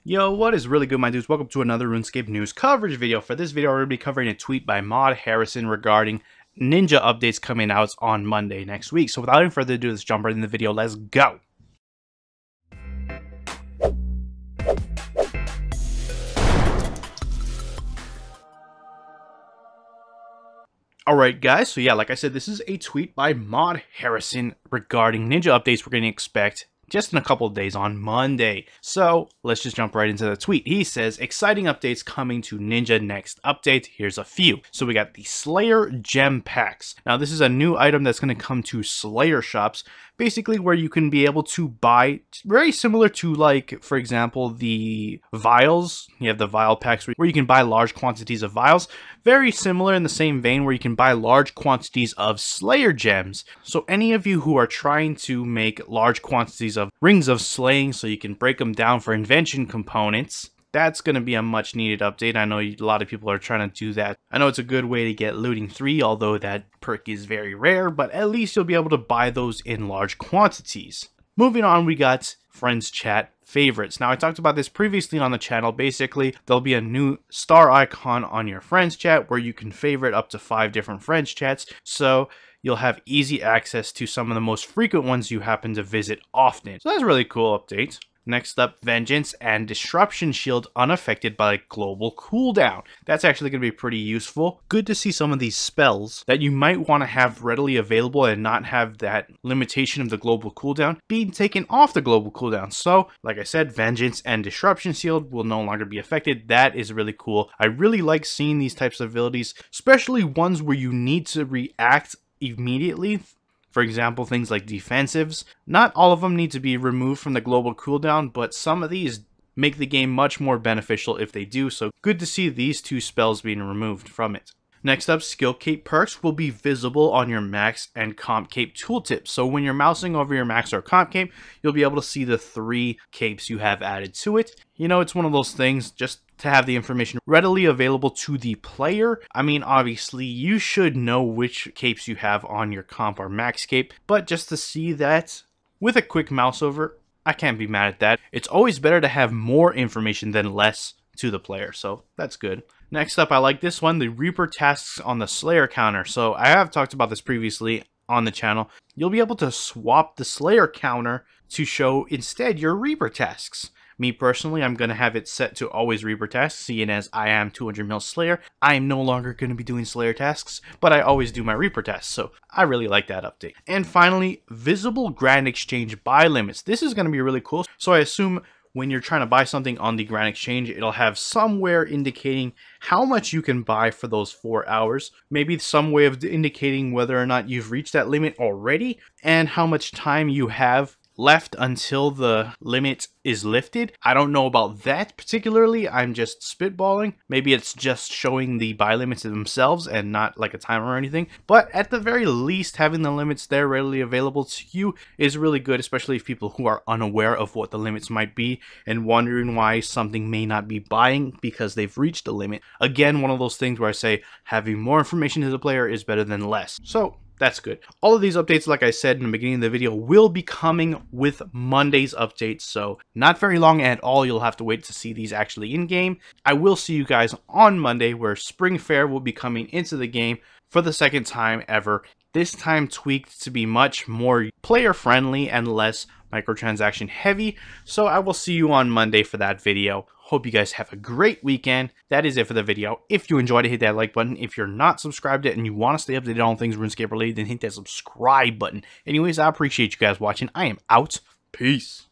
Yo, what is really good, my dudes? Welcome to another RuneScape news coverage video. For this video, we're going to be covering a tweet by Mod Harrison regarding ninja updates coming out on Monday next week. So without any further ado, let's jump right in the video. Let's go. Alright guys, so yeah, like I said, this is a tweet by Mod Harrison regarding ninja updates we're going to expect just in a couple of days on Monday. So let's just jump right into the tweet. He says, exciting updates coming to Ninja next update. Here's a few. So we got the Slayer Gem Packs. Now this is a new item that's going to come to Slayer shops, basically where you can be able to buy, very similar to, like, for example, the vials. You have the vial packs where you can buy large quantities of vials. Very similar in the same vein where you can buy large quantities of Slayer gems. So any of you who are trying to make large quantities of Rings of Slaying so you can break them down for invention components, that's going to be a much needed update. I know a lot of people are trying to do that. I know it's a good way to get looting 3, although that perk is very rare, but at least you'll be able to buy those in large quantities. Moving on, we got Friends Chat favorites. Now, I talked about this previously on the channel. Basically, there'll be a new star icon on your Friends Chat where you can favorite up to 5 different Friends Chats. So you'll have easy access to some of the most frequent ones you happen to visit often. So that's a really cool update. Next up, Vengeance and Disruption Shield unaffected by global cooldown. That's actually going to be pretty useful. Good to see some of these spells that you might want to have readily available and not have that limitation of the global cooldown being taken off the global cooldown. So, like I said, Vengeance and Disruption Shield will no longer be affected. That is really cool. I really like seeing these types of abilities, especially ones where you need to react immediately. For example, things like defensives. Not all of them need to be removed from the global cooldown, but some of these make the game much more beneficial if they do, so good to see these 2 spells being removed from it. Next up, skill cape perks will be visible on your max and comp cape tooltips. So when you're mousing over your max or comp cape, you'll be able to see the 3 capes you have added to it. You know, it's one of those things just to have the information readily available to the player. I mean, obviously, you should know which capes you have on your comp or max cape, but just to see that with a quick mouse over, I can't be mad at that. It's always better to have more information than less to the player, so that's good. Next up, I like this one, the Reaper tasks on the Slayer counter. So I have talked about this previously on the channel. You'll be able to swap the Slayer counter to show instead your Reaper tasks. Me personally, I'm going to have it set to always Reaper tasks, seeing as I am 200 mil Slayer. I am no longer going to be doing Slayer tasks, but I always do my Reaper tasks, so I really like that update. And finally, visible Grand Exchange buy limits. This is going to be really cool. So I assume when you're trying to buy something on the Grand Exchange, it'll have somewhere indicating how much you can buy for those 4 hours. Maybe some way of indicating whether or not you've reached that limit already and how much time you have left until the limit is lifted. I don't know about that particularly. I'm just spitballing. Maybe it's just showing the buy limits themselves and not like a timer or anything. But at the very least, having the limits there readily available to you is really good, especially if people who are unaware of what the limits might be and wondering why something may not be buying because they've reached the limit. Again, one of those things where I say having more information to the player is better than less. So that's good. All of these updates, like I said in the beginning of the video, will be coming with Monday's updates, so not very long at all. You'll have to wait to see these actually in-game. I will see you guys on Monday, where Spring Fayre will be coming into the game for the 2nd time ever. This time tweaked to be much more player-friendly and less microtransaction heavy, so I will see you on Monday for that video. Hope you guys have a great weekend. That is it for the video. If you enjoyed it, hit that like button. If you're not subscribed yet and you want to stay updated on things RuneScape related, then hit that subscribe button. Anyways, I appreciate you guys watching. I am out. Peace.